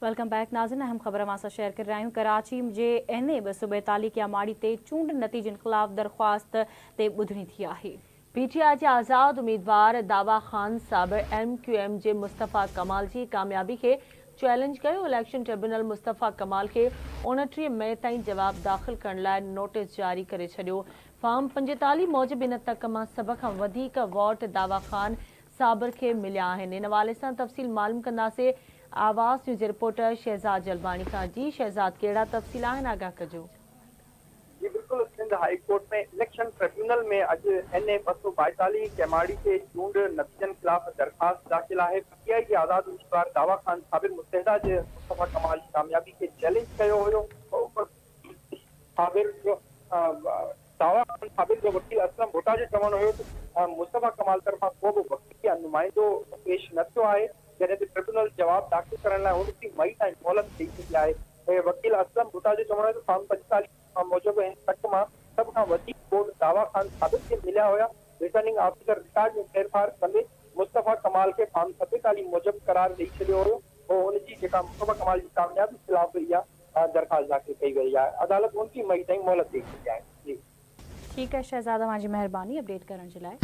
Welcome back नाज़रीन। अहम ख़बर मां शेयर कर रहा हूँ। कराची जे NA 242 की अमाड़ी ते चूंड नतीजन ख़िलाफ़ दरख्वास्त ते ॿुधणी थी आहे। PTI जे आज़ाद उम्मीदवार दावा ख़ान साबिर MQM जे मुस्तफ़ा कमाल जी कामयाबी के चैलेंज कयो। इलेक्शन ट्रिब्यूनल मुस्तफ़ा कमाल के 29 मई ताईं जवाब दाख़िल करण लाइ नोटिस जारी करे छॾियो। फॉर्म 45 मूजिब इन तक मां सभ खां वधीक वोट दावा ख़ान साबिर के मिलिया आहिनि। इन हवाले सां तफ़सील मालूम कंदासीं आवाज़ न्यूज़ रिपोर्टर शहजाद जलवानी का। जी शहजाद, कहिड़ा तफ़सील आहिनि, आगाह कजो। जी बिल्कुल, सिंध हाई कोर्ट में इलेक्शन ट्रिब्यूनल में अॼु NA 242 कैमाड़ी के चूंड नतीजन ख़िलाफ़ दरख़्वास्त दाख़िल है। PTI के आज़ाद उम्मीदवार दावा ख़ान साबिर मुत्तहिदा जे मुस्तफ़ा कमाल की कामयाबी के चैलेंज कयो हुयो। साबिर जो दावा ख़ान साबिर जो वकील असलम भुट्टा जो चवणु हुयो त मुस्तफ़ा कमाल तरफ़ां को बि वकील या नुमाइंदो पेश न थियो आहे, जॾहिं त ट्रिब्यूनल जवाब दाख़िल करण लाइ 29 मई ताईं मोहलत ॾेई छॾी आहे। वकील असलम भुट्टा जो चवणु आहे त फॉर्म 45 मूजिब हिन तक मां सभ खां वधीक वोट दावा ख़ान साबिर खे मिलिया हुया। रिटर्निंग ऑफिसर रिटार्ड में फेरफार कंदे मुस्तफ़ा कमाल के फॉर्म 47 मूजिब करार ॾेई छॾियो हुयो। पोइ हुनजी जेका मुस्तफ़ा कमाल जी कामयाबी ख़िलाफ़ इहा दरख़्वास्त दाख़िल कई वई आहे। अदालत 29 मई ताईं मोहलत ॾेई छॾी आहे। जी ठीक है शहजाद, तव्हांजी महिरबानी अपडेट करण जे लाइ।